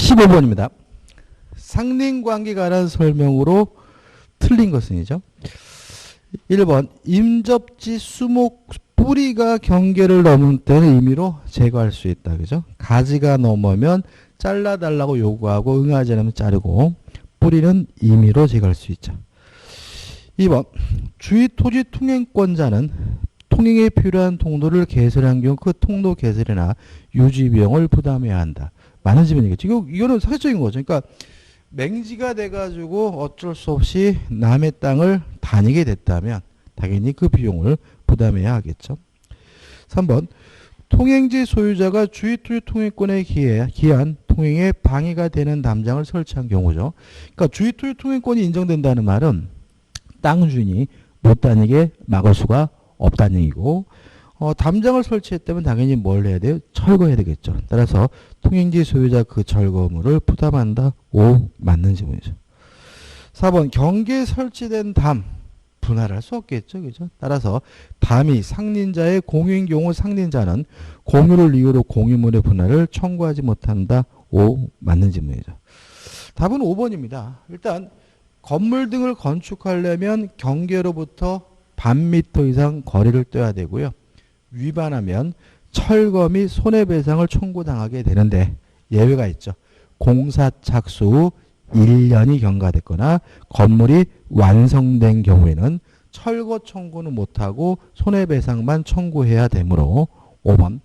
15번입니다. 상린관계에 관한 설명으로 틀린 것은이죠. 1번 임접지 수목 뿌리가 경계를 넘은 때는 임의로 제거할 수 있다. 그죠? 가지가 넘으면 잘라달라고 요구하고 응하지 않으면 자르고 뿌리는 임의로 제거할 수 있죠. 2번 주의 토지 통행권자는 통행에 필요한 통로를 개설한 경우 그 통로 개설이나 유지 비용을 부담해야 한다. 많은 질문이겠죠. 이거는 사실적인 거죠. 그러니까 맹지가 돼가지고 어쩔 수 없이 남의 땅을 다니게 됐다면 당연히 그 비용을 부담해야 하겠죠. 3번 통행지 소유자가 주의 토지 통행권에 기한 통행에 방해가 되는 담장을 설치한 경우죠. 그러니까 주의 토지 통행권이 인정된다는 말은 땅 주인이 못 다니게 막을 수가 없다는 얘기고, 담장을 설치했다면 당연히 뭘 해야 돼요? 철거해야 되겠죠. 따라서 통행지 소유자 그 철거물을 부담한다. 5 맞는 질문이죠. 4번 경계에 설치된 담 분할할 수 없겠죠. 그죠? 따라서 담이 상린자의 공유인 경우 상린자는 공유를 이유로 공유물의 분할을 청구하지 못한다. 5 맞는 질문이죠. 답은 5번입니다. 일단 건물 등을 건축하려면 경계로부터 반 미터 이상 거리를 둬야 되고요. 위반하면 철거 및 손해배상을 청구당하게 되는데 예외가 있죠. 공사 착수 후 1년이 경과됐거나 건물이 완성된 경우에는 철거 청구는 못하고 손해배상만 청구해야 되므로 5번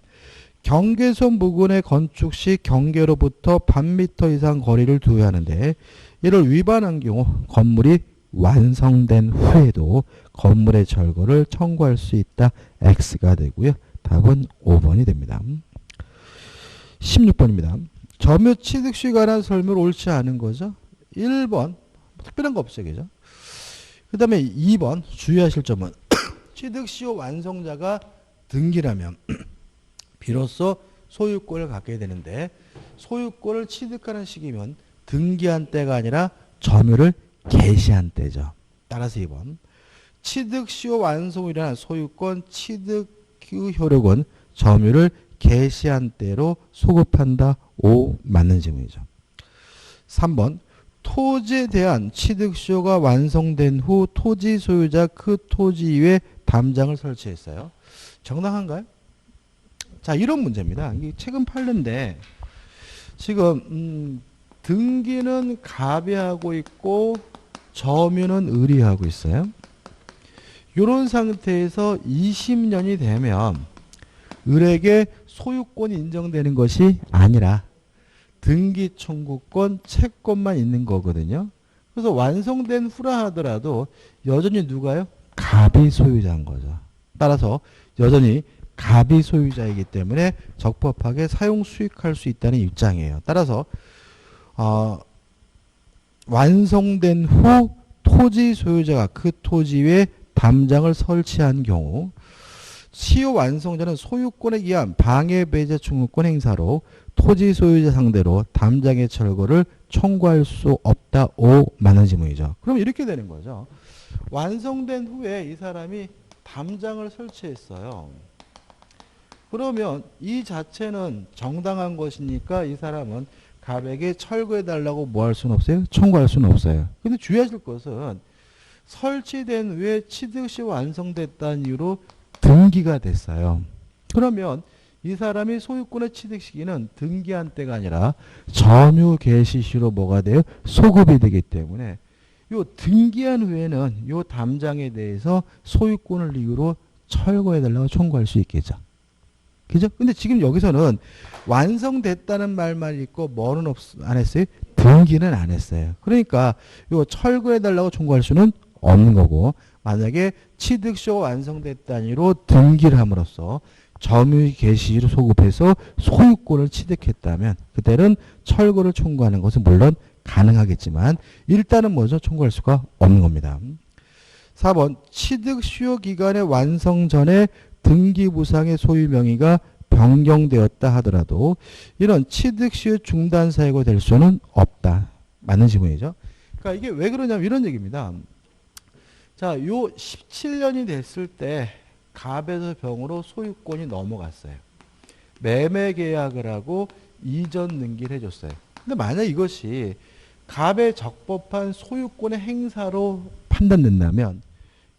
경계선 부근의 건축 시 경계로부터 반 미터 이상 거리를 두어야 하는데 이를 위반한 경우 건물이 완성된 후에도 건물의 철거를 청구할 수 있다. X가 되고요. 답은 5번이 됩니다. 16번입니다. 점유 취득 시에 관한 설명을 옳지 않은 거죠. 1번 특별한 거 없어요. 그죠? 그 다음에 2번 주의하실 점은 취득 시효 완성자가 등기라면 비로소 소유권을 갖게 되는데 소유권을 취득하는 시기면 등기한 때가 아니라 점유를 개시한 때죠. 따라서 2번 취득 시효 완성으로 일어난 소유권 취득 후 효력은 점유를 개시한 때로 소급한다. 5 맞는 질문이죠. 3번 토지에 대한 취득 시효가 완성된 후 토지 소유자 그 토지 위에 담장을 설치했어요. 정당한가요? 자, 이런 문제입니다. 이게 최근 판례인데 지금 등기는 갑이 하고 있고 점유는 을이 하고 있어요. 이런 상태에서 20년이 되면 을에게 소유권이 인정되는 것이 아니라 등기 청구권, 채권만 있는 거거든요. 그래서 완성된 후라 하더라도 여전히 누가요? 갑이 소유자인 거죠. 따라서 여전히 갑이 소유자이기 때문에 적법하게 사용 수익할 수 있다는 입장이에요. 따라서 완성된 후 토지 소유자가 그 토지 위에 담장을 설치한 경우 시효 완성자는 소유권에 의한 방해 배제 청구권 행사로 토지 소유자 상대로 담장의 철거를 청구할 수 없다. 5 맞는 질문이죠. 그럼 이렇게 되는 거죠. 완성된 후에 이 사람이 담장을 설치했어요. 그러면 이 자체는 정당한 것이니까 이 사람은 갑에게 철거해달라고 뭐 할 수는 없어요? 청구할 수는 없어요. 근데 주의하실 것은 설치된 후에 취득 시 완성됐다는 이유로 등기가 됐어요. 그러면 이 사람이 소유권의 취득 시기는 등기한 때가 아니라 점유 개시 시로 뭐가 돼요? 소급이 되기 때문에 요 등기한 후에는 요 담장에 대해서 소유권을 이유로 철거해달라고 청구할 수 있겠죠. 그죠? 근데 지금 여기서는 완성됐다는 말만 있고 뭐는 안 했어요? 등기는 안 했어요. 그러니까 요 철거해달라고 청구할 수는 없는 거고 만약에 취득시효가 완성됐다는 이유로 등기를 함으로써 점유 개시로 소급해서 소유권을 취득했다면 그때는 철거를 청구하는 것은 물론 가능하겠지만 일단은 뭐죠? 청구할 수가 없는 겁니다. 4번 취득 시효 기간의 완성 전에 등기 부상의 소유 명의가 변경되었다 하더라도 이런 취득 시효 중단 사유가 될 수는 없다. 맞는 질문이죠. 그러니까 이게 왜 그러냐면 이런 얘기입니다. 자, 요 17년이 됐을 때 갑에서 병으로 소유권이 넘어갔어요. 매매 계약을 하고 이전 등기를 해줬어요. 근데 만약 이것이 갑의 적법한 소유권의 행사로 판단된다면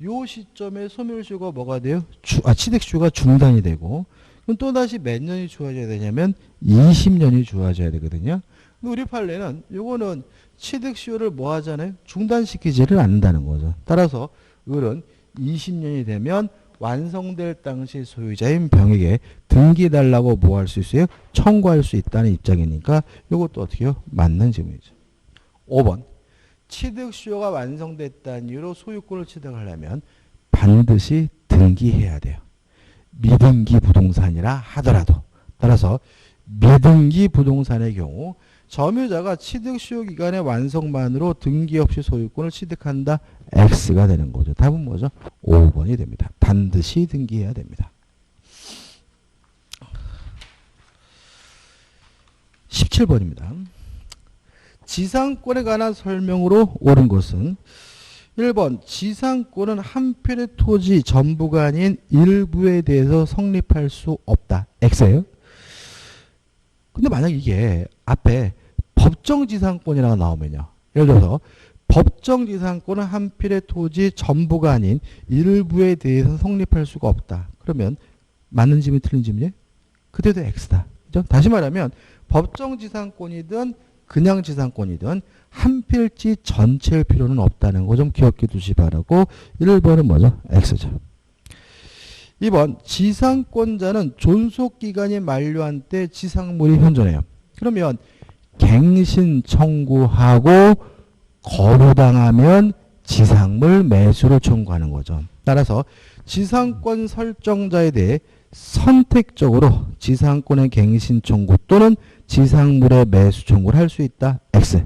요 시점에 소멸시효가 뭐가 돼요? 취득시효가 중단이 되고 그럼 또다시 몇 년이 주어져야 되냐면 20년이 주어져야 되거든요. 근데 우리 판례는 요거는 취득시효를 뭐 하잖아요? 중단시키지를 않는다는 거죠. 따라서 이거는 20년이 되면 완성될 당시 소유자인 병에게 등기달라고 뭐 할 수 있어요? 청구할 수 있다는 입장이니까 이것도 어떻게 해요? 맞는 질문이죠. 5번. 취득시효가 완성됐다는 이유로 소유권을 취득하려면 반드시 등기해야 돼요. 미등기 부동산이라 하더라도. 따라서 미등기 부동산의 경우 점유자가 취득시효 기간의 완성만으로 등기 없이 소유권을 취득한다. X가 되는 거죠. 답은 뭐죠? 5번이 됩니다. 반드시 등기해야 됩니다. 17번입니다. 지상권에 관한 설명으로 옳은 것은 1번 지상권은 한 편의 토지 전부가 아닌 일부에 대해서 성립할 수 없다. X예요. 근데 만약 이게 앞에 법정지상권이라고 나오면요. 예를 들어서 법정지상권은 한 필의 토지 전부가 아닌 일부에 대해서 성립할 수가 없다. 그러면 맞는 질문이 틀린 질문이에요? 그때도 X다. 그죠? 다시 말하면 법정지상권이든 그냥 지상권이든 한 필지 전체일 필요는 없다는 거 좀 기억해 두시 바라고 1번은 뭐죠? X죠. 2번 지상권자는 존속기간이 만료한 때 지상물이 현존해요. 그러면 갱신 청구하고 거부당하면 지상물 매수를 청구하는 거죠. 따라서 지상권 설정자에 대해 선택적으로 지상권의 갱신 청구 또는 지상물의 매수 청구를 할 수 있다. X.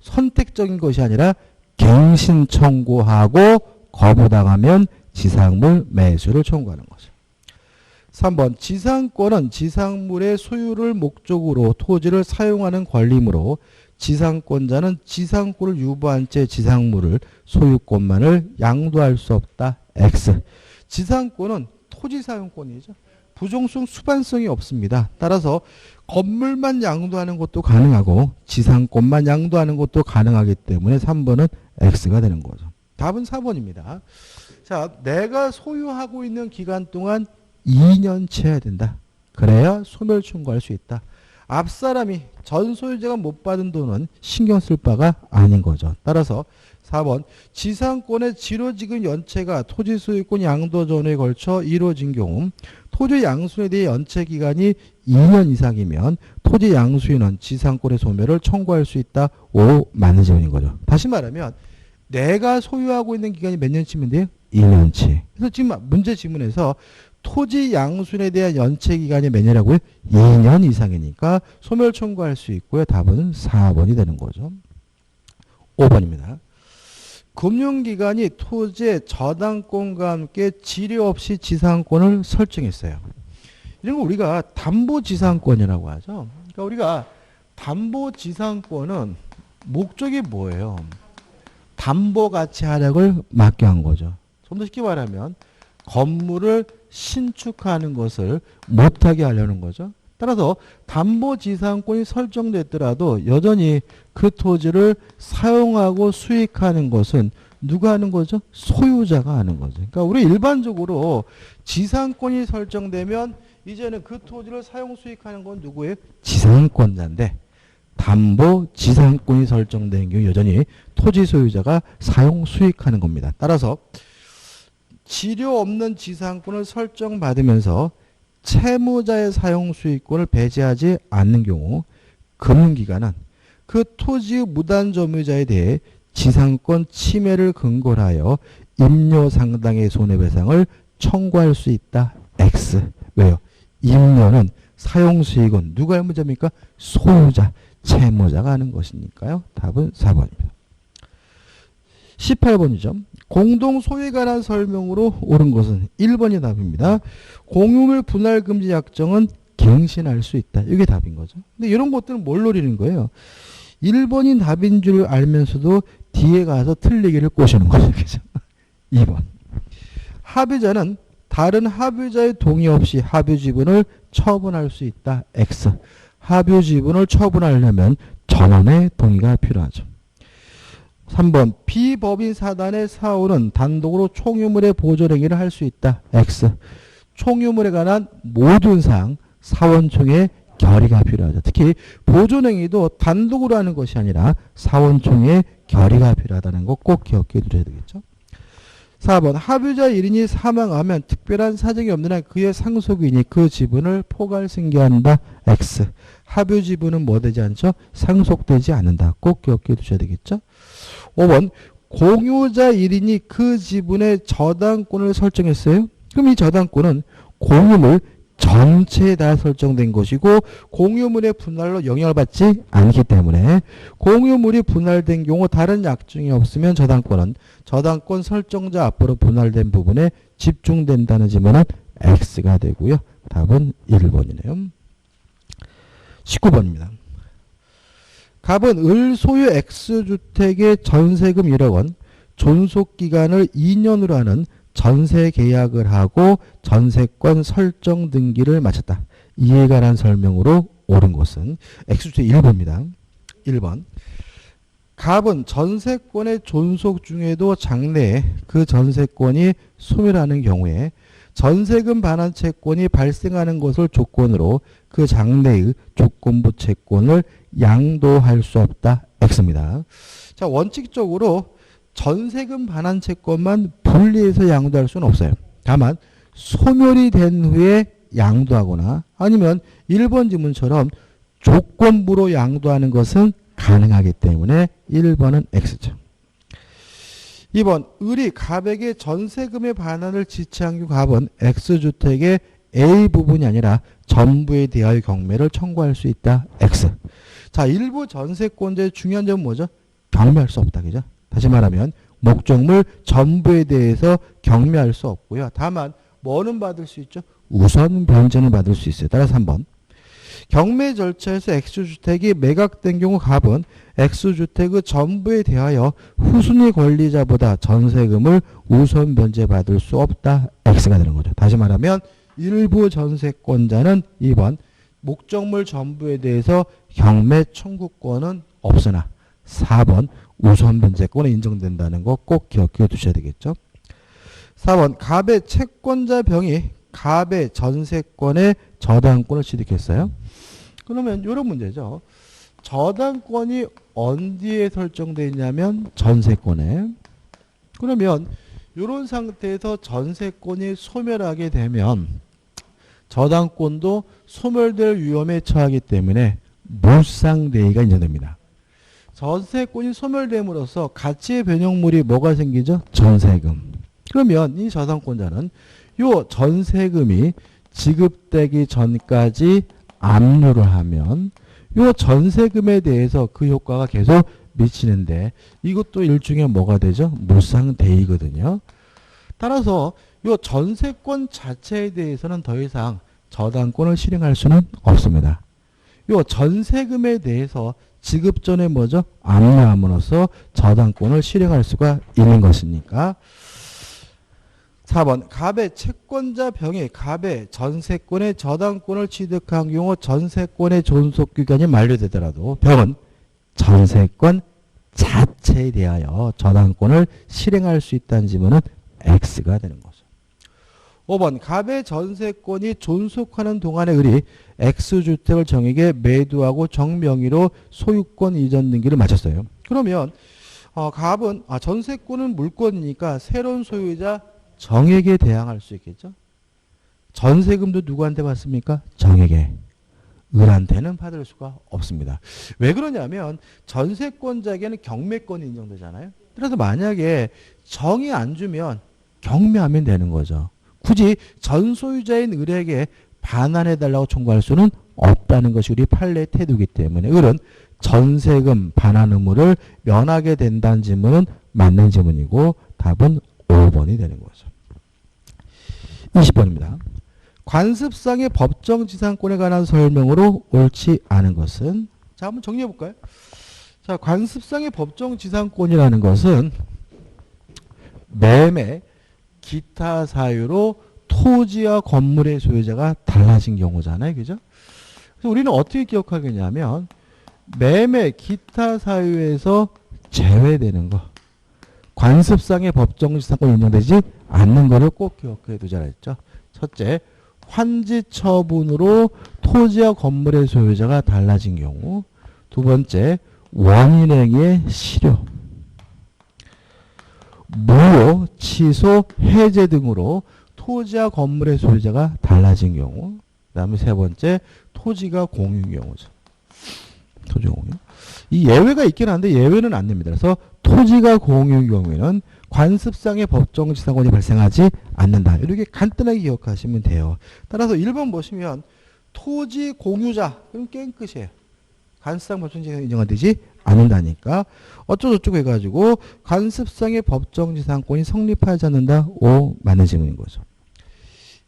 선택적인 것이 아니라 갱신 청구하고 거부당하면 지상물 매수를 청구하는 거죠. 3번 지상권은 지상물의 소유를 목적으로 토지를 사용하는 권리이므로 지상권자는 지상권을 유보한 채 지상물을 소유권만을 양도할 수 없다. X. 지상권은 토지 사용권이죠. 부종성 수반성이 없습니다. 따라서 건물만 양도하는 것도 가능하고 지상권만 양도하는 것도 가능하기 때문에 3번은 X가 되는 거죠. 답은 4번입니다. 자, 내가 소유하고 있는 기간 동안 2년 채워야 된다. 그래야 소멸 청구할 수 있다. 앞 사람이 전 소유자가 못 받은 돈은 신경 쓸 바가 아닌 거죠. 따라서 4번 지상권의 지로지급 연체가 토지 소유권 양도 전후에 걸쳐 이루어진 경우 토지 양수에 대해 연체 기간이 2년 이상이면 토지 양수인은 지상권의 소멸을 청구할 수 있다. 5 맞는 질문인 거죠. 다시 말하면 내가 소유하고 있는 기간이 몇 년치면 돼요? 1년치. 그래서 지금 문제 지문에서 토지 양수인에 대한 연체 기간이 몇 년이라고요? 2년 이상이니까 소멸 청구할 수 있고요. 답은 4번이 되는 거죠. 5번입니다. 금융기관이 토지의 저당권과 함께 지료 없이 지상권을 설정했어요. 이런 거 우리가 담보지상권이라고 하죠. 그러니까 우리가 담보지상권은 목적이 뭐예요? 담보가치 하락을 막게 한 거죠. 좀 더 쉽게 말하면 건물을 신축하는 것을 못하게 하려는 거죠. 따라서 담보지상권이 설정됐더라도 여전히 그 토지를 사용하고 수익하는 것은 누가 하는 거죠? 소유자가 하는 거죠. 그러니까 우리 일반적으로 지상권이 설정되면 이제는 그 토지를 사용 수익하는 건 누구예요? 지상권자인데 담보지상권이 설정된 경우 여전히 토지 소유자가 사용 수익하는 겁니다. 따라서 지료 없는 지상권을 설정받으면서 채무자의 사용 수익권을 배제하지 않는 경우 금융기관은 그 토지의 무단 점유자에 대해 지상권 침해를 근거로 하여 임료 상당의 손해배상을 청구할 수 있다. X. 왜요? 임료는 사용 수익은 누가 할 문제입니까? 소유자, 채무자가 하는 것이니까요. 답은 4번입니다. 18번이죠. 공동 소유에 관한 설명으로 옳은 것은 1번이 답입니다. 공유물 분할 금지 약정은 갱신할 수 있다. 이게 답인 거죠. 근데 이런 것들은 뭘 노리는 거예요? 1번이 답인 줄 알면서도 뒤에 가서 틀리기를 꼬시는 거죠. 그죠? 2번. 합의자는 다른 합의자의 동의 없이 합의 지분을 처분할 수 있다. X. 합의 지분을 처분하려면 전원의 동의가 필요하죠. 3번 비법인 사단의 사후는 단독으로 총유물의 보존행위를 할 수 있다. X. 총유물에 관한 모든 사항 사원총의 결의가 필요하죠. 특히 보존행위도 단독으로 하는 것이 아니라 사원총의 결의가 필요하다는 거 꼭 기억해 두셔야 되겠죠. 4번 합유자 1인이 사망하면 특별한 사정이 없는 한 그의 상속인이 그 지분을 포괄 승계한다. X. 합유 지분은 뭐 되지 않죠? 상속되지 않는다. 꼭 기억해 두셔야 되겠죠. 5번 공유자 1인이 그 지분의 저당권을 설정했어요. 그럼 이 저당권은 공유물 전체에 다 설정된 것이고 공유물의 분할로 영향을 받지 않기 때문에 공유물이 분할된 경우 다른 약정이 없으면 저당권은 저당권 설정자 앞으로 분할된 부분에 집중된다는 지문은 X가 되고요. 답은 1번이네요. 19번입니다. 갑은 을 소유 X주택의 전세금 1억 원, 존속기간을 2년으로 하는 전세 계약을 하고 전세권 설정 등기를 마쳤다. 이에 관한 설명으로 옳은 것은 X주택 1번입니다. 1번. 갑은 전세권의 존속 중에도 장래에 그 전세권이 소멸하는 경우에 전세금 반환 채권이 발생하는 것을 조건으로 그 장래의 조건부 채권을 양도할 수 없다. X입니다. 자, 원칙적으로 전세금 반환 채권만 분리해서 양도할 수는 없어요. 다만 소멸이 된 후에 양도하거나 아니면 1번 지문처럼 조건부로 양도하는 것은 가능하기 때문에 1번은 X죠. 2번 을이 갑에게 전세금의 반환을 지체한 경우 갑은 X주택의 A 부분이 아니라 전부에 대하여 경매를 청구할 수 있다. X. 자, 일부 전세권자의 중요한 점은 뭐죠? 경매할 수 없다. 그죠? 다시 말하면 목적물 전부에 대해서 경매할 수 없고요. 다만 뭐는 받을 수 있죠? 우선 변제는 받을 수 있어요. 따라서 3번. 경매 절차에서 X주택이 매각된 경우 갑은 X주택의 전부에 대하여 후순위 권리자보다 전세금을 우선 변제받을 수 없다. X가 되는 거죠. 다시 말하면 일부 전세권자는 2번 목적물 전부에 대해서 경매 청구권은 없으나 4번 우선 변제권은 인정된다는 거 꼭 기억해 두셔야 되겠죠. 4번 갑의 채권자 병이 갑의 전세권의 저당권을 취득했어요. 그러면 이런 문제죠. 저당권이 어디에 설정되어 있냐면 전세권에. 그러면 이런 상태에서 전세권이 소멸하게 되면 저당권도 소멸될 위험에 처하기 때문에 물상대의가 인정됩니다. 전세권이 소멸됨으로써 가치의 변형물이 뭐가 생기죠? 전세금. 그러면 이 저당권자는 이 전세금이 지급되기 전까지 압류를 하면 이 전세금에 대해서 그 효과가 계속 미치는데 이것도 일종의 뭐가 되죠? 물상대의거든요. 따라서 이 전세권 자체에 대해서는 더 이상 저당권을 실행할 수는 없습니다. 이 전세금에 대해서 지급 전에 뭐죠? 압류함으로써 저당권을 실행할 수가 있는 것이니까 4번 갑의 채권자 병이 갑의 전세권의 저당권을 취득한 경우 전세권의 존속기간이 만료되더라도 병은 전세권 자체에 대하여 저당권을 실행할 수 있다는 지문은 X가 되는 거죠. 5번 갑의 전세권이 존속하는 동안에 을이 X주택을 정에게 매도하고 정명의로 소유권 이전 등기를 마쳤어요. 그러면 갑은 전세권은 물권이니까 새로운 소유자 정에게 대항할 수 있겠죠. 전세금도 누구한테 받습니까? 정에게. 을한테는 받을 수가 없습니다. 왜 그러냐면 전세권자에게는 경매권이 인정되잖아요. 그래서 만약에 정이 안 주면 경매하면 되는 거죠. 굳이 전소유자인 을에게 반환해달라고 청구할 수는 없다는 것이 우리 판례의 태도이기 때문에 을은 전세금 반환 의무를 면하게 된다는 지문은 맞는 지문이고 답은 5번이 되는 거죠. 20번입니다. 관습상의 법정지상권에 관한 설명으로 옳지 않은 것은 자 한번 정리해 볼까요? 자, 관습상의 법정지상권이라는 것은 매매, 기타 사유로 토지와 건물의 소유자가 달라진 경우잖아요. 그죠? 그래서 우리는 어떻게 기억하겠냐면 매매 기타 사유에서 제외되는 거. 관습상의 법정지상권이 인정되지 않는 거를 꼭 기억해 두자 했죠. 첫째, 환지 처분으로 토지와 건물의 소유자가 달라진 경우. 두 번째, 원인행위의 실효, 무효, 취소, 해제 등으로 토지와 건물의 소유자가 달라진 경우. 그 다음에 세 번째, 토지가 공유인 경우죠. 토지 공유. 이 예외가 있긴 한데 예외는 안 됩니다. 그래서 토지가 공유인 경우에는 관습상의 법정지상권이 발생하지 않는다. 이렇게 간단하게 기억하시면 돼요. 따라서 1번 보시면 토지 공유자, 그럼 게임 끝이에요. 관습상 법정지상권이 인정되지 않는다니까 어쩌고저쩌고 해가지고 관습상의 법정지상권이 성립하지 않는다. 오, 맞는 질문인 거죠.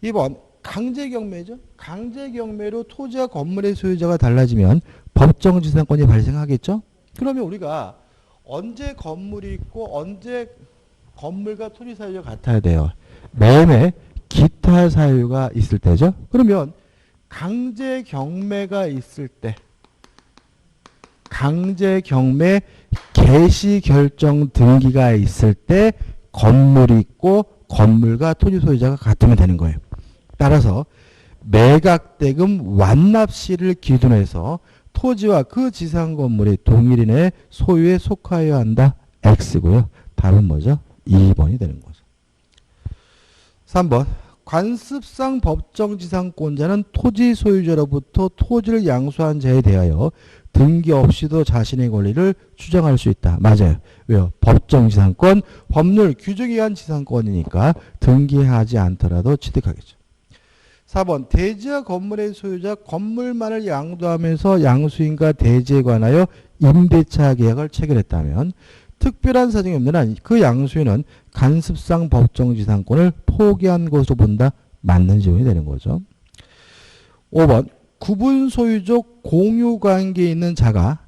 2번 강제경매죠. 강제경매로 토지와 건물의 소유자가 달라지면 법정지상권이 발생하겠죠. 그러면 우리가 언제 건물이 있고 언제 건물과 토지 사유가 같아야 돼요. 매매 기타 사유가 있을 때죠. 그러면 강제경매가 있을 때, 강제경매 개시결정 등기가 있을 때 건물이 있고 건물과 토지 소유자가 같으면 되는 거예요. 따라서 매각대금 완납시를 기준해서 토지와 그 지상 건물이 동일인의 소유에 속하여야 한다. X고요. 답은 뭐죠? 2번이 되는 거죠. 3번. 관습상 법정지상권자는 토지 소유자로부터 토지를 양수한 자에 대하여 등기 없이도 자신의 권리를 주장할 수 있다. 맞아요. 왜요? 법정지상권, 법률 규정에 의한 지상권이니까 등기하지 않더라도 취득하겠죠. 4번. 대지와 건물의 소유자 건물만을 양도하면서 양수인과 대지에 관하여 임대차 계약을 체결했다면 특별한 사정이 없는 한 그 양수인은 간습상 법정지상권을 포기한 것으로 본다. 맞는 질문이 되는 거죠. 5번. 구분 소유적 공유 관계에 있는 자가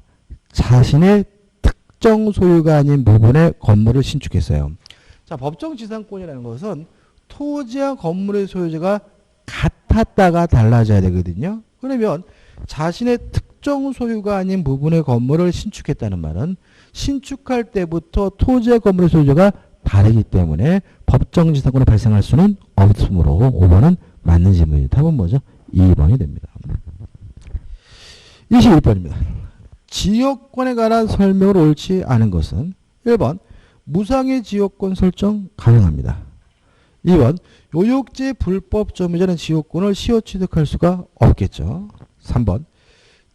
자신의 특정 소유가 아닌 부분의 건물을 신축했어요. 자, 법정지상권이라는 것은 토지와 건물의 소유자가 같았다가 달라져야 되거든요. 그러면 자신의 특정 소유가 아닌 부분의 건물을 신축했다는 말은 신축할 때부터 토지와 건물의 소유자가 다르기 때문에 법정지상권이 발생할 수는 없으므로 5번은 맞는 질문입니다. 답은 뭐죠? 2번이 됩니다. 21번입니다. 지역권에 관한 설명을 옳지 않은 것은 1번 무상의 지역권 설정 가능합니다. 2번 요역지 불법 점유자는 지역권을 시효 취득할 수가 없겠죠. 3번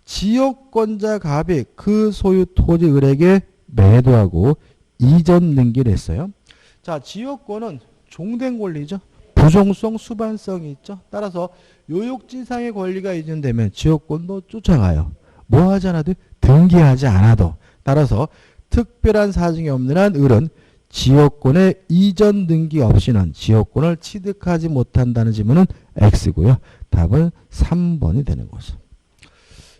지역권자 갑이 그 소유 토지 을에게 매도하고 이전 등기를 했어요. 자, 지역권은 종된 권리죠. 부종성, 수반성이 있죠. 따라서 요역지상의 권리가 이전되면 지역권도 쫓아가요. 뭐 하지 않아도 등기하지 않아도. 따라서 특별한 사정이 없는 한 을은 지역권의 이전 등기 없이는 지역권을 취득하지 못한다는 질문은 X고요. 답은 3번이 되는 거죠.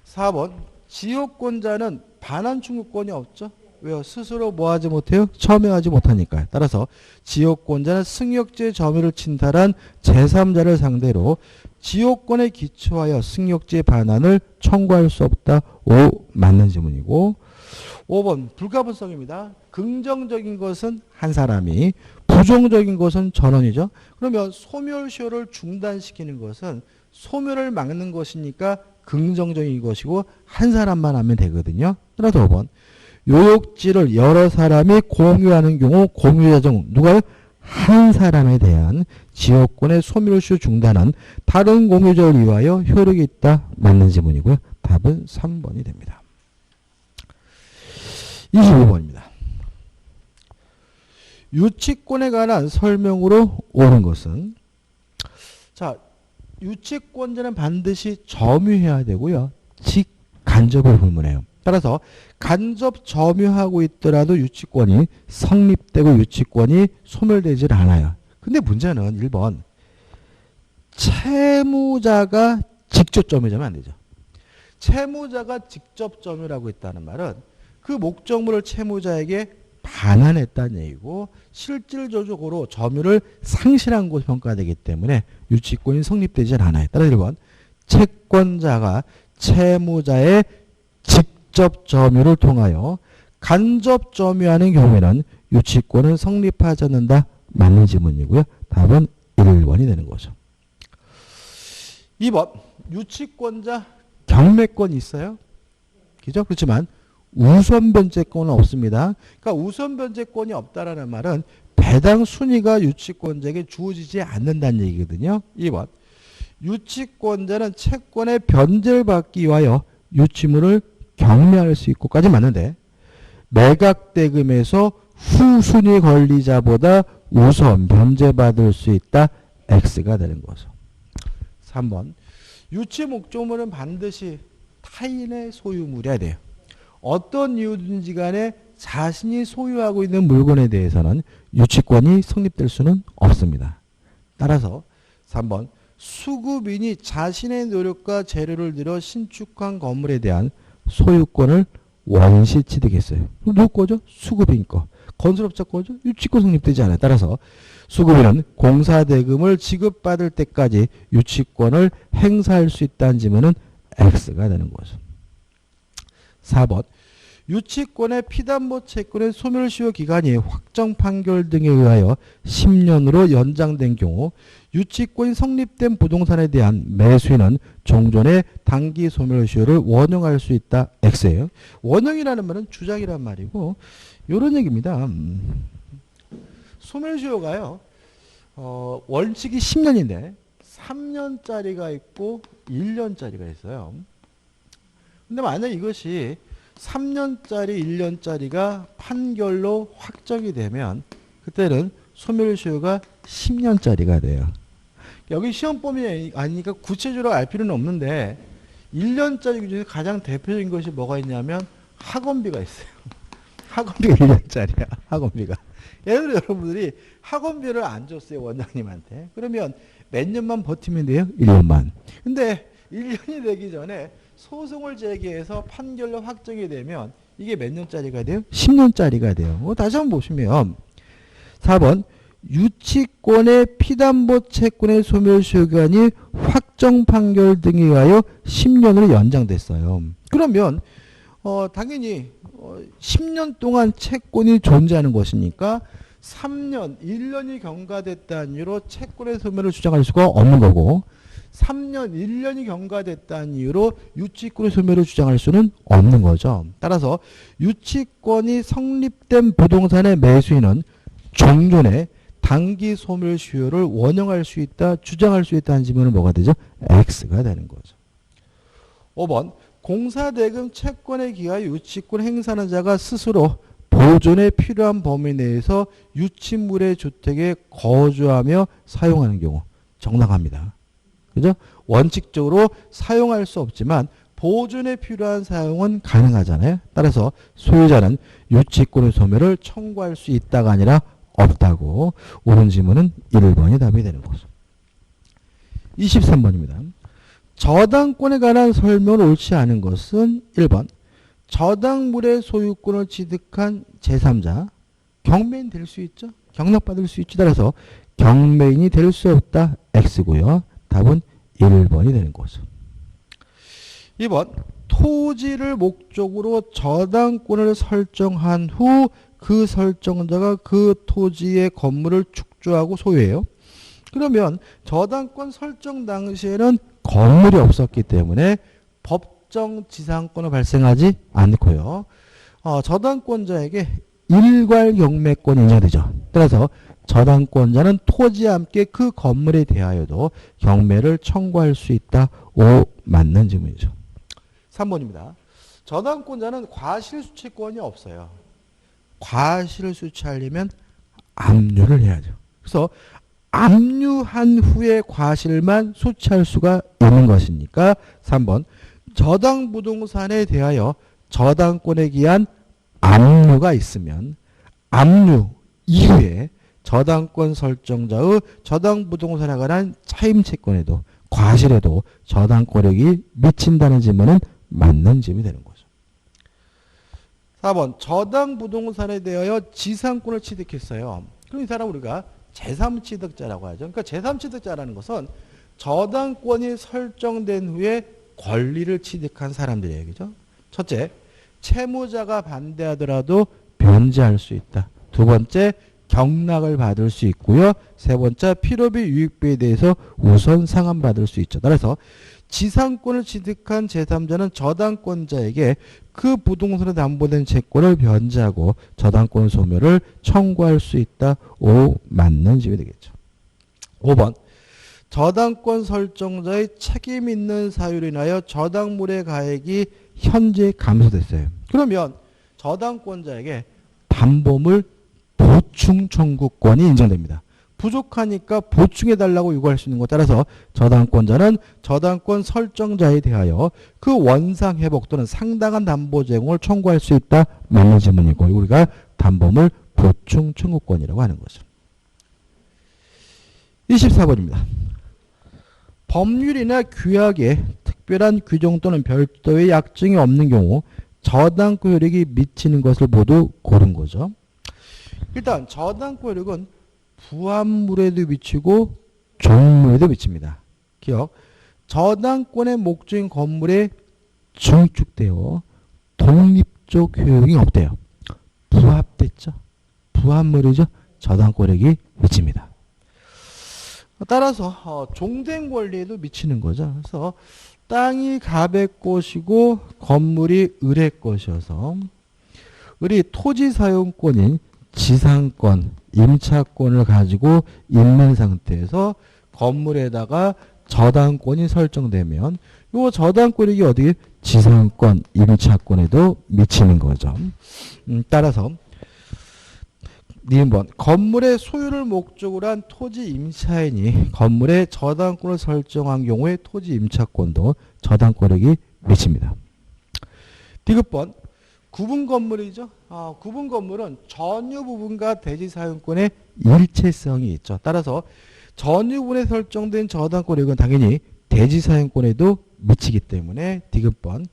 4번 지역권자는 반환 충고권이 없죠. 왜요? 스스로 뭐 하지 못해요? 점유하지 못하니까요. 따라서 지역권자는 승역지의 점유를 침탈한 제3자를 상대로 지역권에 기초하여 승역지의 반환을 청구할 수 없다. 오, 맞는 질문이고 5번 불가분성입니다. 긍정적인 것은 한 사람이, 부정적인 것은 전원이죠. 그러면 소멸시효를 중단시키는 것은 소멸을 막는 것이니까 긍정적인 것이고 한 사람만 하면 되거든요. 따라서 5번 요역지를 여러 사람이 공유하는 경우 공유자정 누가요? 한 사람에 대한 지역권의 소멸시효 중단은 다른 공유자를 위하여 효력이 있다. 맞는 질문이고요. 답은 3번이 됩니다. 25번입니다. 유치권에 관한 설명으로 옳은 것은 자, 유치권자는 반드시 점유해야 되고요. 직간접을 불문해요. 따라서 간접 점유하고 있더라도 유치권이 성립되고 유치권이 소멸되질 않아요. 근데 문제는 1번 채무자가 직접 점유하면 안 되죠. 채무자가 직접 점유라고 있다는 말은 그 목적물을 채무자에게 반환했다는 얘기고 실질적으로 점유를 상실한 것으로 평가되기 때문에 유치권이 성립되지 않아요. 따라서 1번 채권자가 채무자의 직접 직접 점유를 통하여 간접 점유하는 경우에는 유치권은 성립하지 않는다. 맞는 지문이고요. 답은 1번이 되는 거죠. 2번 유치권자 경매권이 있어요. 그죠? 그렇지만 우선 변제권은 없습니다. 그러니까 우선 변제권이 없다라는 말은 배당 순위가 유치권자에게 주어지지 않는다는 얘기거든요. 2번 유치권자는 채권의 변제를 받기 위하여 유치물을 경매할 수 있고까지 맞는데 매각대금에서 후순위 권리자보다 우선 변제받을 수 있다. X가 되는 거죠. 3번 유치 목적물은 반드시 타인의 소유물이어야 돼요. 어떤 이유든지 간에 자신이 소유하고 있는 물건에 대해서는 유치권이 성립될 수는 없습니다. 따라서 3번 수급인이 자신의 노력과 재료를 들여 신축한 건물에 대한 소유권을 원시 취득했어요. 누구 거죠? 수급인 거. 건설업자 거죠? 유치권 성립되지 않아요. 따라서 수급인은 공사대금을 지급받을 때까지 유치권을 행사할 수 있다는 지문은 X가 되는 거죠. 4번 유치권의 피담보 채권의 소멸시효 기간이 확정 판결 등에 의하여 10년으로 연장된 경우 유치권이 성립된 부동산에 대한 매수인은 종전의 단기 소멸시효를 원형할 수 있다. X예요. 원형이라는 말은 주장이란 말이고 이런 얘기입니다. 소멸시효가요. 원칙이 10년인데 3년짜리가 있고 1년짜리가 있어요. 근데 만약 이것이 3년짜리, 1년짜리가 판결로 확정이 되면 그때는 소멸시효가 10년짜리가 돼요. 여기 시험범위 아니니까 구체적으로 알 필요는 없는데 1년짜리 중에 가장 대표적인 것이 뭐가 있냐면 학원비가 있어요. 학원비가 1년짜리야. 학원비가. 예를 들어 여러분들이 학원비를 안 줬어요. 원장님한테. 그러면 몇 년만 버티면 돼요? 1년만. 근데 1년이 되기 전에 소송을 제기해서 판결로 확정이 되면 이게 몇 년짜리가 돼요? 10년짜리가 돼요. 다시 한번 보시면 4번 유치권의 피담보 채권의 소멸시효 기간이 확정 판결 등에 의하여 10년으로 연장됐어요. 그러면 당연히 10년 동안 채권이 존재하는 것이니까 3년, 1년이 경과됐다는 이유로 채권의 소멸을 주장할 수가 없는 거고 3년, 1년이 경과됐다는 이유로 유치권의 소멸을 주장할 수는 없는 거죠. 따라서 유치권이 성립된 부동산의 매수인은 종전에 단기 소멸시효를 원형할 수 있다, 주장할 수 있다는 지문은 뭐가 되죠? X가 되는 거죠. 5번 공사대금 채권에 기하여 유치권 행사하는 자가 스스로 보존에 필요한 범위 내에서 유치물의 주택에 거주하며 사용하는 경우 정당합니다. 그죠? 원칙적으로 사용할 수 없지만 보존에 필요한 사용은 가능하잖아요. 따라서 소유자는 유치권의 소멸을 청구할 수 있다가 아니라 없다고. 옳은 지문은 1번이 답이 되는 거죠. 23번입니다. 저당권에 관한 설명을 옳지 않은 것은 1번 저당물의 소유권을 취득한 제3자 경매인 될 수 있죠. 경락받을 수 있죠. 따라서 경매인이 될 수 없다. X고요. 답은 1번이 되는 거죠. 2번 토지를 목적으로 저당권을 설정한 후 그 설정자가 그 토지의 건물을 축조하고 소유해요. 그러면 저당권 설정 당시에는 건물이 없었기 때문에 법정 지상권은 발생하지 않고요. 저당권자에게 일괄 경매권이 인정되죠. 따라서 저당권자는 토지와 함께 그 건물에 대하여도 경매를 청구할 수 있다. 5 맞는 질문이죠. 3번입니다. 저당권자는 과실수취권이 없어요. 과실을 수취하려면 압류를 해야죠. 그래서 압류한 후에 과실만 수취할 수가 있는 것이니까 3번 저당 부동산에 대하여 저당권에 기한 압류가 있으면 압류 이후에 저당권 설정자의 저당 부동산에 관한 차임 채권에도 과실에도 저당권력이 미친다는 질문은 맞는 질문이 되는 거죠. 4번 저당 부동산에 대하여 지상권을 취득했어요. 그럼 이 사람 우리가 제3취득자라고 하죠. 그러니까 제3취득자라는 것은 저당권이 설정된 후에 권리를 취득한 사람들이에요. 그죠? 첫째, 채무자가 반대하더라도 변제할 수 있다. 두 번째, 경락을 받을 수 있고요. 세 번째, 필요비 유익비에 대해서 우선 상환받을 수 있죠. 따라서 지상권을 취득한 제3자는 저당권자에게 그 부동산에 담보된 채권을 변제하고 저당권 소멸을 청구할 수 있다. 오, 맞는 집이 되겠죠. 5번, 저당권 설정자의 책임 있는 사유로 인하여 저당물의 가액이 현재 감소됐어요. 그러면 저당권자에게 담보물 보충 청구권이 인정됩니다. 부족하니까 보충해달라고 요구할 수 있는 것 따라서 저당권자는 저당권 설정자에 대하여 그 원상 회복 또는 상당한 담보 제공을 청구할 수 있다. 맞는 질문이고 우리가 담보물 보충 청구권이라고 하는 거죠. 24번입니다. 법률이나 규약에 특별한 규정 또는 별도의 약정이 없는 경우 저당권 효력이 미치는 것을 모두 고른 거죠. 일단 저당권 효력은 부합물에도 미치고 종물에도 미칩니다. 기억. 저당권의 목적인 건물에 중축되어 독립적 효력이 없대요. 부합됐죠. 부합물이죠. 저당권력이 미칩니다. 따라서 종된 권리에도 미치는 거죠. 그래서 땅이 갑의 것이고 건물이 을의 것이어서 을이 토지 사용권인 지상권, 임차권을 가지고 있는 상태에서 건물에다가 저당권이 설정되면 이 저당권이 어디 지상권, 임차권에도 미치는 거죠. 따라서 니은번 건물의 소유를 목적으로 한 토지 임차인이 건물의 저당권을 설정한 경우에 토지 임차권도 저당권력이 미칩니다. 디귿번 구분 건물이죠. 구분 건물은 전유 부분과 대지 사용권의 일체성이 있죠. 따라서 전유 부분에 설정된 저당권력은 당연히 대지 사용권에도 미치기 때문에 디귿번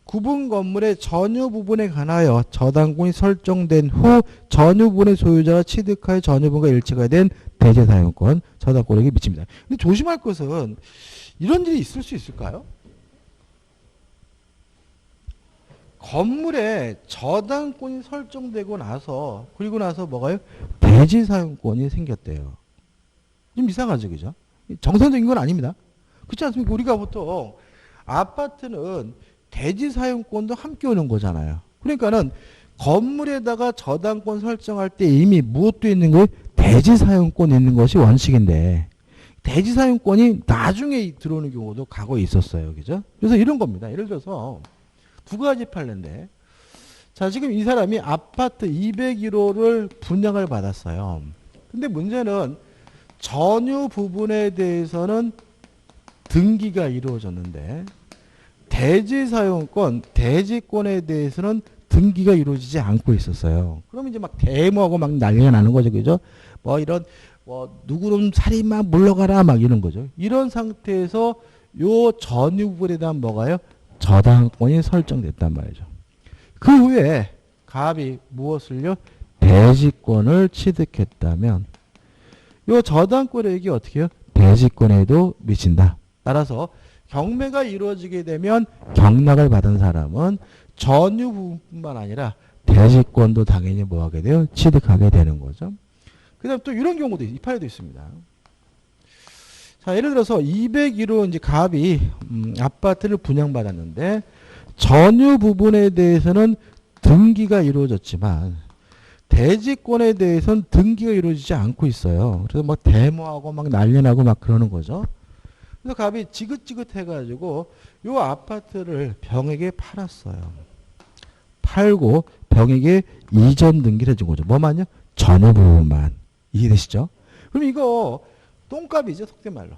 구분 건물의 전유 부분에 관하여 저당권이 설정된 후 전유 부분의 소유자가 취득하여 전유 부분과 일치가 된 대지 사용권 저당권력이 미칩니다. 근데 조심할 것은 이런 일이 있을 수 있을까요? 건물에 저당권이 설정되고 나서 그리고 나서 뭐가요? 대지 사용권이 생겼대요. 좀 이상하죠, 그죠? 정상적인 건 아닙니다. 그렇지 않습니까? 우리가 보통 아파트는 대지 사용권도 함께 오는 거잖아요. 그러니까는 건물에다가 저당권 설정할 때 이미 무엇도 있는 거예요? 대지 사용권 있는 것이 원칙인데 대지 사용권이 나중에 들어오는 경우도 과거에 있었어요, 그죠? 그래서 이런 겁니다. 예를 들어서 두 가지 판례인데 자 지금 이 사람이 아파트 201호를 분양을 받았어요. 근데 문제는 전유 부분에 대해서는 등기가 이루어졌는데 대지 사용권, 대지권에 대해서는 등기가 이루어지지 않고 있었어요. 그럼 이제 막 데모하고 막 난리가 나는 거죠, 그죠? 뭐 이런 누구는 살인마 물러가라 막 이런 거죠. 이런 상태에서 요 전유 부분에 대한 뭐가요? 저당권이 설정됐단 말이죠. 그 후에 갑이 무엇을요? 대지권을 취득했다면 요 저당권액이 어떻게 해요? 대지권에도 미친다. 따라서 경매가 이루어지게 되면 경락을 받은 사람은 전유 부분뿐만 아니라 대지권도 당연히 뭐하게 돼요? 취득하게 되는 거죠. 그 다음 또 이런 경우도 이 판에도 있습니다. 자, 예를 들어서 201호 이제 갑이 아파트를 분양받았는데 전유 부분에 대해서는 등기가 이루어졌지만 대지권에 대해서는 등기가 이루어지지 않고 있어요. 그래서 막 데모하고 막 난리나고 막 그러는 거죠. 그래서 갑이 지긋지긋해가지고 요 아파트를 병에게 팔았어요. 팔고 병에게 이전 등기를 해준 거죠. 뭐만요? 전유 부분만. 이해되시죠? 그럼 이거 똥값이죠, 속된 말로.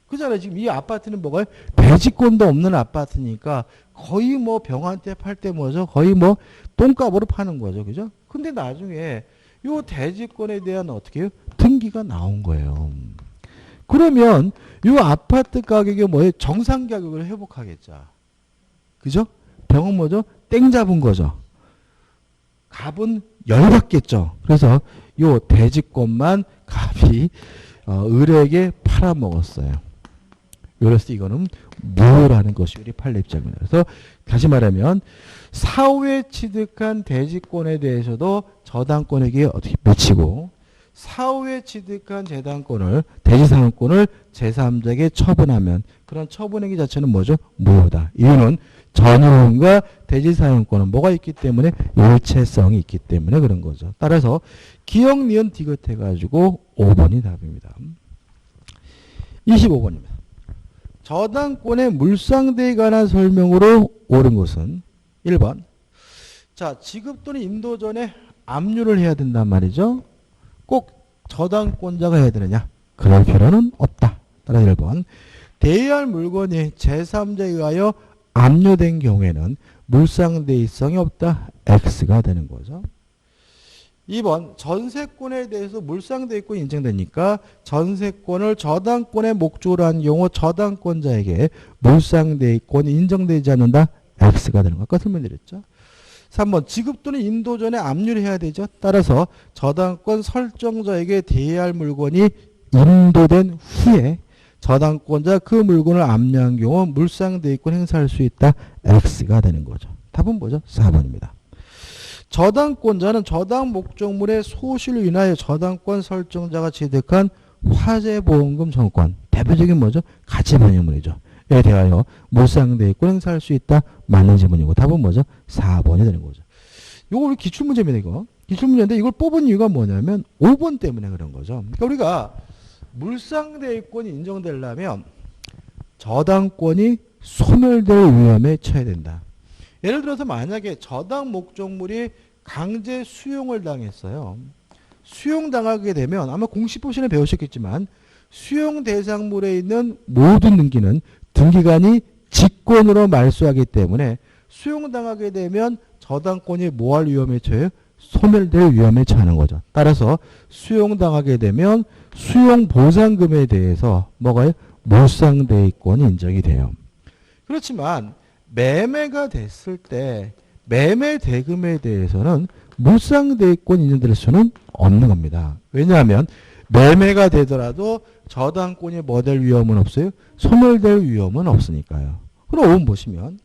그잖아요. 지금 이 아파트는 뭐가요? 대지권도 없는 아파트니까 거의 뭐 병한테 팔 때 뭐죠? 거의 뭐 똥값으로 파는 거죠. 그죠? 근데 나중에 요 대지권에 대한 어떻게 해요? 등기가 나온 거예요. 그러면 요 아파트 가격이 뭐예요? 정상 가격을 회복하겠죠. 그죠? 병은 뭐죠? 땡 잡은 거죠. 갑은 열받겠죠. 그래서 요 대지권만 갑이 을에게 팔아먹었어요. 그래서 이거는 무효라는 것이 우리 판례 입장입니다. 그래서 다시 말하면 사후에 취득한 대지권에 대해서도 저당권에게 어떻게 미치고 사후에 취득한 재단권을 대지상환권을 제3자에게 처분하면 그런 처분행위 자체는 뭐죠? 무효다. 이유는 전유권과 대지사용권은 뭐가 있기 때문에 일체성이 있기 때문에 그런 거죠. 따라서 기억, 니은, 디귿 해가지고 5번이 답입니다. 25번입니다. 저당권의 물상대에 관한 설명으로 옳은 것은 1번. 자, 지급 또는 인도 전에 압류를 해야 된단 말이죠. 꼭 저당권자가 해야 되느냐? 그럴 필요는 없다. 따라서 1번. 대여할 물건이 제3자에 의하여 압류된 경우에는 물상대의성이 없다. X가 되는 거죠. 2번. 전세권에 대해서 물상대의권이 인정되니까 전세권을 저당권의 목적으로 한 경우 저당권자에게 물상대의권이 인정되지 않는다. X가 되는 거. 아까 설명드렸죠. 3번. 지급 또는 인도 전에 압류를 해야 되죠. 따라서 저당권 설정자에게 대여할 물건이 인도된 후에 저당권자 그 물건을 압류한 경우 물상대의권 행사할 수 있다. X가 되는 거죠. 답은 뭐죠? 4번입니다. 저당권자는 저당 목적물의 소실로 인하여 저당권 설정자가 취득한 화재보험금 정권. 대표적인 뭐죠? 가치변형물이죠. 에 대하여 물상대의권 행사할 수 있다. 맞는 질문이고 답은 뭐죠? 4번이 되는 거죠. 이거 우리 기출문제입니다. 이거. 기출문제인데 이걸 뽑은 이유가 뭐냐면 5번 때문에 그런 거죠. 그러니까 우리가 물상대의권이 인정되려면 저당권이 소멸될 위험에 처해야 된다. 예를 들어서 만약에 저당 목적물이 강제 수용을 당했어요. 수용당하게 되면 아마 공시법 시간에 배우셨겠지만 수용 대상물에 있는 모든 등기는 등기관이 직권으로 말소하기 때문에 수용당하게 되면 저당권이 뭐 할 위험에 처해요? 소멸될 위험에 처하는 거죠. 따라서 수용당하게 되면 수용보상금에 대해서 뭐가요? 물상대의권이 인정이 돼요. 그렇지만 매매가 됐을 때 매매 대금에 대해서는 물상대의권 인정될 수는 없는 겁니다. 왜냐하면 매매가 되더라도 저당권이 뭐 될 위험은 없어요? 소멸될 위험은 없으니까요. 그럼 5번 보시면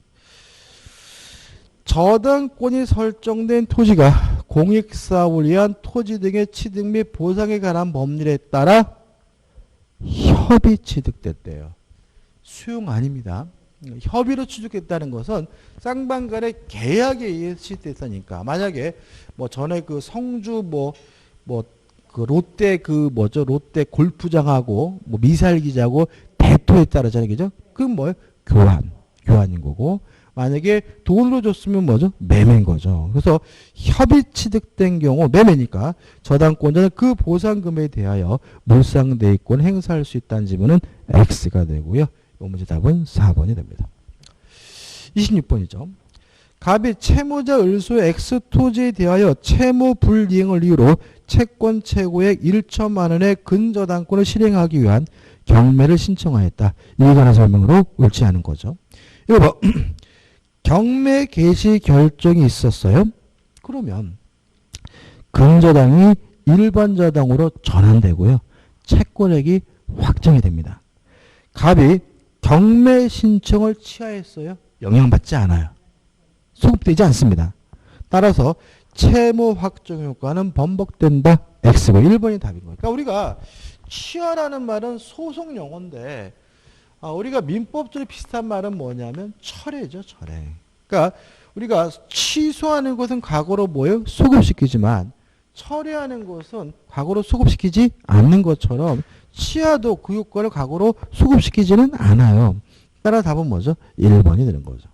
저당권이 설정된 토지가 공익사업을 위한 토지 등의 취득 및 보상에 관한 법률에 따라 협의 취득됐대요. 수용 아닙니다. 협의로 취득했다는 것은 쌍방 간의 계약에 의해서 취득됐으니까 만약에 뭐 전에 그 성주 그 롯데 롯데 골프장하고 뭐 미사일 기지하고 대토에 따르잖아요. 그죠? 그건 뭐예요? 교환인 거고 만약에 돈으로 줬으면 뭐죠? 매매인 거죠. 그래서 협의 취득된 경우 매매니까 저당권자는 그 보상금에 대하여 물상대의권 행사할 수 있다는 지문은 X가 되고요. 이 문제 답은 4번이 됩니다. 26번이죠. 갑이 채무자 을소의 X토지에 대하여 채무 불이행을 이유로 채권 최고액 1천만 원의 근저당권을 실행하기 위한 경매를 신청하였다. 이에 관한 설명으로 옳지 않은 거죠. 이거 봐. 경매 개시 결정이 있었어요. 그러면 근저당이 일반 저당으로 전환되고요. 채권액이 확정이 됩니다. 갑이 경매 신청을 취하했어요. 영향받지 않아요. 소급되지 않습니다. 따라서 채무 확정 효과는 번복된다. X고 1번이 답인 거예요. 그러니까 우리가 취하라는 말은 소송 용어인데 우리가 민법적으로 비슷한 말은 뭐냐면 철회죠. 철회. 그러니까 우리가 취소하는 것은 과거로 뭐예요? 소급시키지만 철회하는 것은 과거로 소급시키지 않는 것처럼 취하도 그 효과를 과거로 소급시키지는 않아요. 따라 답은 뭐죠? 1번이 되는 거죠.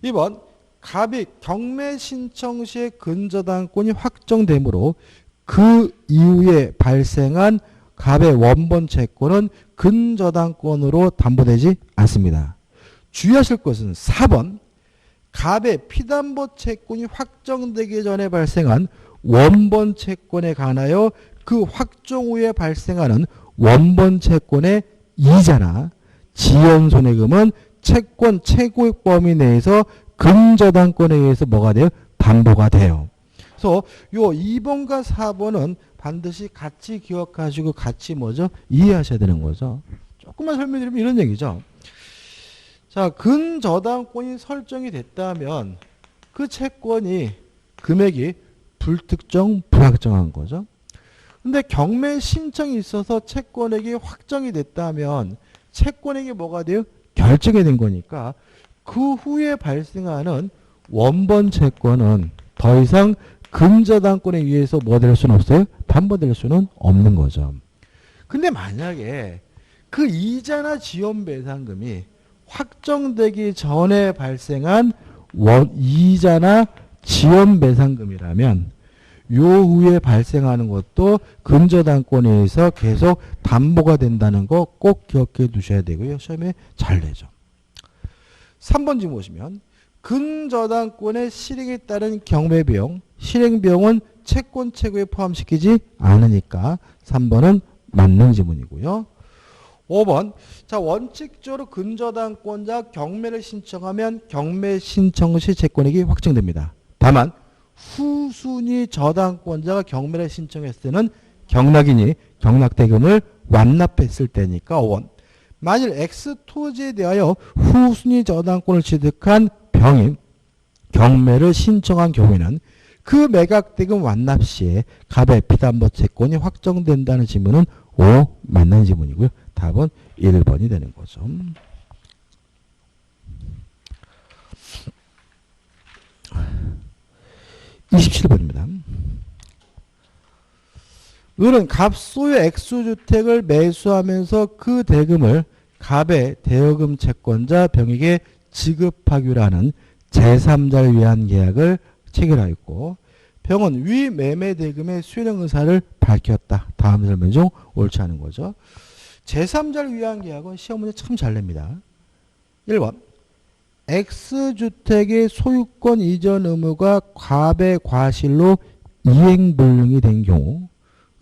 2번. 갑이 경매 신청 시에 근저당권이 확정되므로 그 이후에 발생한 갑의 원본 채권은 근저당권으로 담보되지 않습니다. 주의하실 것은 4번. 갑의 피담보 채권이 확정되기 전에 발생한 원본 채권에 관하여 그 확정 후에 발생하는 원본 채권의 이자나 지연손해금은 채권 최고액 범위 내에서 근저당권에 의해서 뭐가 돼요? 담보가 돼요. 그래서 요 2번과 4번은 반드시 같이 기억하시고 같이 뭐죠? 이해하셔야 되는 거죠. 조금만 설명드리면 이런 얘기죠. 자, 근저당권이 설정이 됐다면 그 채권이 금액이 불특정, 불확정한 거죠. 근데 경매 신청이 있어서 채권액이 확정이 됐다면 채권액이 뭐가 돼요? 결정이 된 거니까 그 후에 발생하는 원본 채권은 더 이상 근저당권에 의해서 뭐 될 수는 없어요? 담보될 수는 없는 거죠. 근데 만약에 그 이자나 지연배상금이 확정되기 전에 발생한 이자나 지연배상금이라면 요 후에 발생하는 것도 근저당권에 의해서 계속 담보가 된다는 거 꼭 기억해 두셔야 되고요. 시험에 잘 내죠. 3번 질문 보시면 근저당권의 실행에 따른 경매비용, 실행비용은 채권 최고에 포함시키지 않으니까 3번은 맞는 지문이고요. 5번. 자, 원칙적으로 근저당권자 경매를 신청하면 경매 신청 시 채권액이 확정됩니다. 다만 후순위 저당권자가 경매를 신청했을 때는 경락이니 경락대금을 완납했을 때니까 5번. 만일 X토지에 대하여 후순위 저당권을 취득한 병이 경매를 신청한 경우에는 그 매각대금 완납 시에 갑의 피담보 채권이 확정된다는 지문은 5 맞는 지문이고요. 답은 1번이 되는 거죠. 27번입니다. 을은 갑소유 X주택을 매수하면서 그 대금을 갑의 대여금 채권자 병에게 지급하기로 하는 제3자를 위한 계약을 체결하였고 병은 위 매매 대금의 수령 의사를 밝혔다. 다음 설명 중 옳지 않은 거죠. 제3자를 위한 계약은 시험 문제 참 잘 냅니다. 1번. X주택의 소유권 이전 의무가 갑의 과실로 이행불능이 된 경우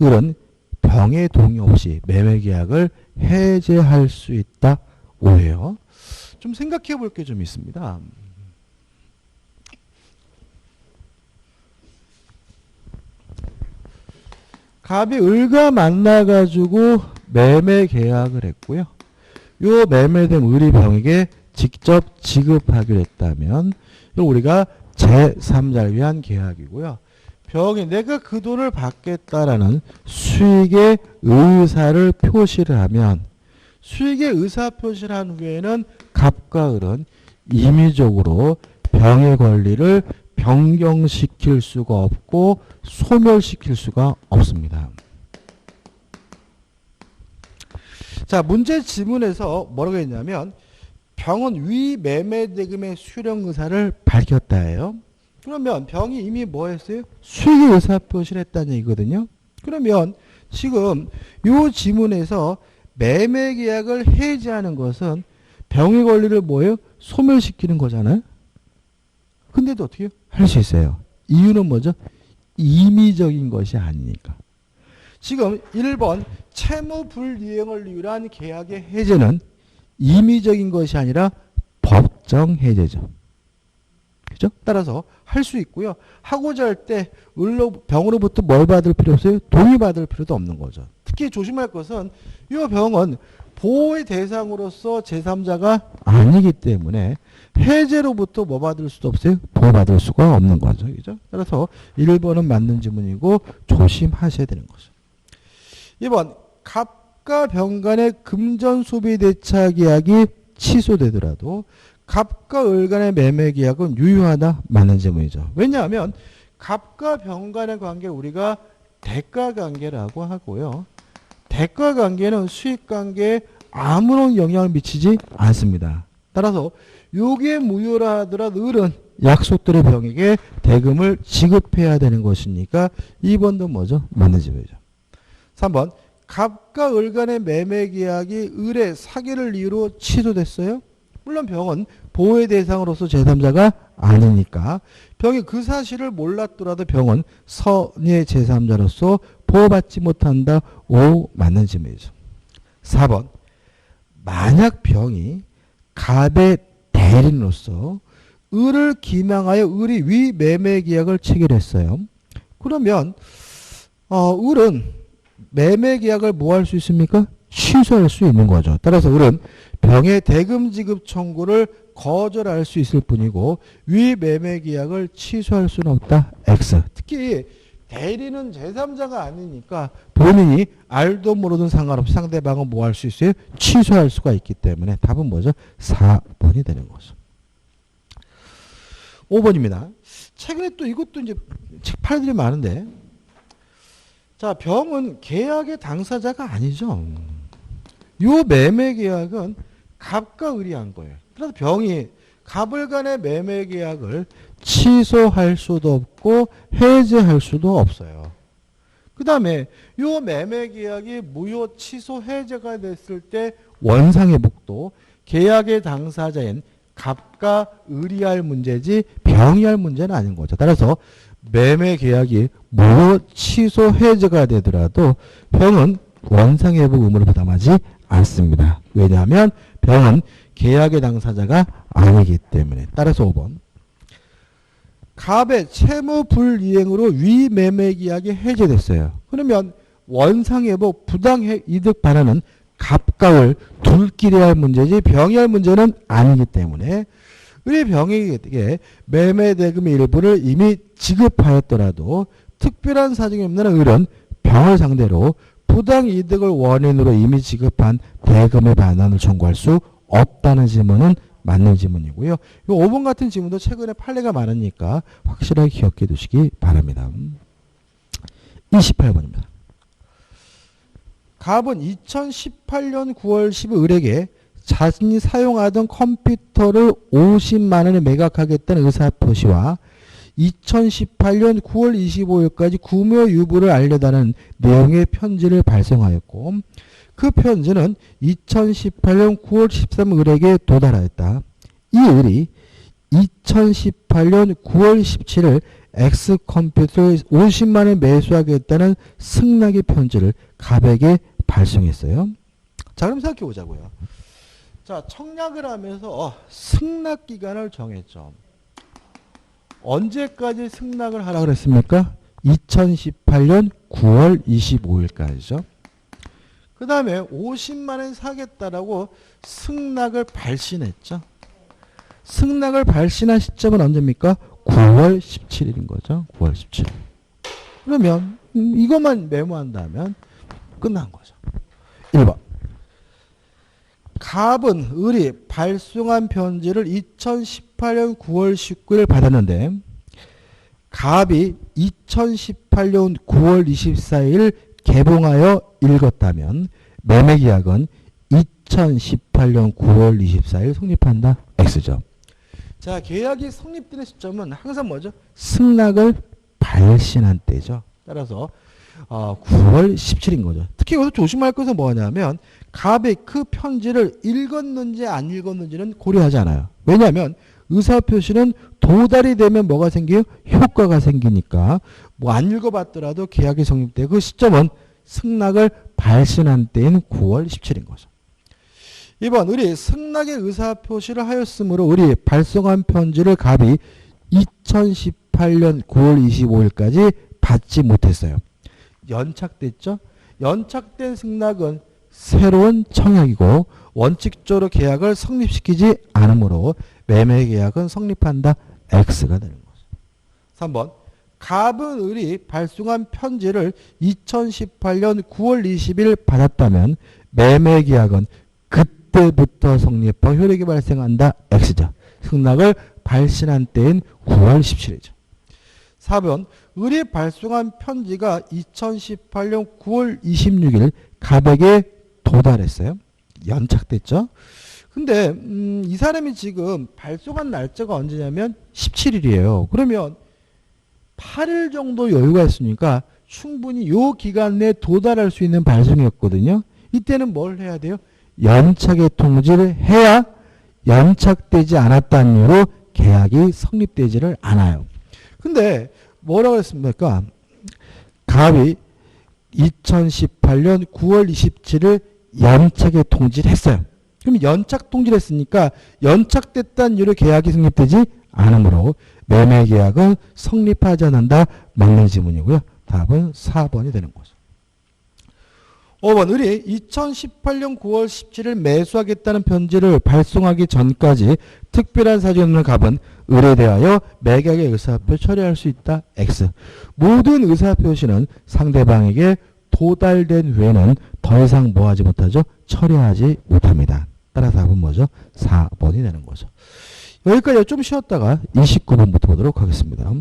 을은 병의 동의 없이 매매 계약을 해제할 수 있다. 5예요. 좀 생각해 볼 게 좀 있습니다. 갑이 을과 만나가지고 매매 계약을 했고요. 요 매매된 을이 병에게 직접 지급하기로 했다면 이걸 우리가 제3자를 위한 계약이고요. 병이 내가 그 돈을 받겠다라는 수익의 의사를 표시를 하면 수익의 의사 표시를 한 후에는 갑과 을은 임의적으로 병의 권리를 변경시킬 수가 없고 소멸시킬 수가 없습니다. 자, 문제 지문에서 뭐라고 했냐면 병은 위 매매대금의 수령 의사를 밝혔다예요. 그러면 병이 이미 뭐 했어요? 수익의 의사 표시를 했다는 얘기거든요. 그러면 지금 이 지문에서 매매 계약을 해지하는 것은 병의 권리를 뭐예요? 소멸시키는 거잖아요. 근데도 어떻게 해요? 할 수 있어요. 이유는 뭐죠? 임의적인 것이 아니니까. 지금 1번 채무 불이행을 위한 계약의 해제는 임의적인 것이 아니라 법정 해제죠. 그죠? 따라서 할 수 있고요. 하고자 할 때 병으로부터 뭘 받을 필요 없어요? 동의 받을 필요도 없는 거죠. 특히 조심할 것은 이 병은 보호의 대상으로서 제3자가 아니기 때문에 해제로부터 뭐 받을 수도 없어요? 보호받을 수가 없는 거죠. 그죠? 따라서 1번은 맞는 지문이고 조심하셔야 되는 거죠. 2번 갑과 병 간의 금전 소비 대차 계약이 취소되더라도 갑과 을 간의 매매 계약은 유효하다. 맞는 지문이죠. 왜냐하면 갑과 병 간의 관계 우리가 대가 관계라고 하고요. 대가 관계는 수익 관계에 아무런 영향을 미치지 않습니다. 따라서 요게 무효라 하더라도 을은 약속대로 병에게 대금을 지급해야 되는 것이니까 2번도 뭐죠? 맞는 지문이죠. 3번 갑과 을 간의 매매 계약이 을의 사기를 이유로 취소됐어요. 물론 병은 보호의 대상으로서 제3자가 아니니까 병이 그 사실을 몰랐더라도 병은 선의 제3자로서 보호받지 못한다. 5 맞는 지문이죠. 4번 만약 병이 갑의 대리인으로서 을을 기망하여 을이 위 매매 계약을 체결했어요. 그러면 을은 매매 계약을 뭐 할 수 있습니까? 취소할 수 있는 거죠. 따라서 우리는 병의 대금 지급 청구를 거절할 수 있을 뿐이고 위 매매 계약을 취소할 수는 없다. X. 특히 대리는 제3자가 아니니까 본인이 알도 모르든 상관없이 상대방은 뭐 할 수 있어요? 취소할 수가 있기 때문에 답은 뭐죠? 4번이 되는 거죠. 5번입니다. 최근에 또 이것도 이제 책 팔들이 많은데, 자, 병은 계약의 당사자가 아니죠. 요 매매 계약은 갑과 을이한 거예요. 그래서 병이 갑을 간의 매매 계약을 취소할 수도 없고 해제할 수도 없어요. 그 다음에 요 매매 계약이 무효 취소 해제가 됐을 때 원상회복도 계약의 당사자인 갑과 을이 할 문제지 병이 할 문제는 아닌 거죠. 따라서 매매 계약이 무효 취소 해제가 되더라도 병은 원상회복 의무를 부담하지 않습니다. 왜냐하면 병은 계약의 당사자가 아니기 때문에. 따라서 5번. 갑의 채무 불이행으로 위 매매 계약이 해제됐어요. 그러면 원상회복 부당이득 반환은 갑과 을 둘끼리 할 문제지 병이 할 문제는 아니기 때문에 우리 병에게 매매 대금의 일부를 이미 지급하였더라도 특별한 사정이 없는 을은 병을 상대로 부당이득을 원인으로 이미 지급한 대금의 반환을 청구할 수 없다는 질문은 맞는 질문이고요. 이 5번 같은 질문도 최근에 판례가 많으니까 확실하게 기억해 두시기 바랍니다. 28번입니다. 갑은 2018년 9월 10일 을에게 자신이 사용하던 컴퓨터를 50만 원에 매각하겠다는 의사표시와 2018년 9월 25일까지 구매 유보를 알려다는 내용의 편지를 발송하였고 그 편지는 2018년 9월 13일 을에게 도달하였다. 이 을이 2018년 9월 17일 X컴퓨터를 50만 원에 매수하겠다는 승낙의 편지를 갑에게 발송했어요. 자, 그럼 생각해 보자고요. 자, 청약을 하면서 승낙 기간을 정했죠. 언제까지 승낙을 하라고 그랬습니까? 2018년 9월 25일까지죠. 그 다음에 50만 원 사겠다라고 승낙을 발신했죠. 승낙을 발신한 시점은 언제입니까? 9월 17일인 거죠. 9월 17일. 그러면 이것만 메모한다면 끝난 거죠. 1번. 갑은 을이 발송한 편지를 2018년 9월 19일 받았는데 갑이 2018년 9월 24일 개봉하여 읽었다면 매매계약은 2018년 9월 24일 성립한다. X죠. 자, 계약이 성립되는 시점은 항상 뭐죠? 승낙을 발신한 때죠. 따라서 9월 17인 거죠. 특히 여기서 조심할 것은 뭐냐면 갑이 그 편지를 읽었는지 안 읽었는지는 고려하지 않아요. 왜냐하면 의사표시는 도달이 되면 뭐가 생겨요? 효과가 생기니까 뭐 안 읽어봤더라도 계약이 성립되고 그 시점은 승낙을 발신한 때인 9월 17인 거죠. 2번, 을이 승낙의 의사표시를 하였으므로 을이 발송한 편지를 갑이 2018년 9월 25일까지 받지 못했어요. 연착됐죠? 연착된 승낙은 새로운 청약이고 원칙적으로 계약을 성립시키지 않으므로 매매계약은 성립한다. X가 되는 거죠. 3번, 갑은 을이 발송한 편지를 2018년 9월 20일 받았다면 매매계약은 그때부터 성립하고 효력이 발생한다. X죠. 승낙을 발신한 때인 9월 17일이죠. 4번, 을이 발송한 편지가 2018년 9월 26일 갑에게 도달했어요. 연착됐죠. 근데 이 사람이 지금 발송한 날짜가 언제냐면 17일이에요. 그러면 8일 정도 여유가 있으니까 충분히 요 기간 내에 도달할 수 있는 발송이었거든요. 이때는 뭘 해야 돼요? 연착의 통지를 해야 연착되지 않았다는 이유로 계약이 성립되지를 않아요. 근데 뭐라고 했습니까? 갑이 2018년 9월 27일 연착의 통지를 했어요. 그럼 연착 통지를 했으니까 연착됐다는 이유로 계약이 성립되지 않으므로 매매계약은 성립하지 않는다. 맞는 지문이고요. 답은 4번이 되는 거죠. 5번 을이 2018년 9월 17일 매수하겠다는 편지를 발송하기 전까지 특별한 사정이 없는 갑은 을에 대하여 매각의 의사표 처리할 수 있다. X. 모든 의사표시는 상대방에게 도달된 후에는 더 이상 뭐하지 못하죠? 처리하지 못합니다. 따라서 답은 뭐죠? 4번이 되는 거죠. 여기까지 좀 쉬었다가 29번부터 보도록 하겠습니다.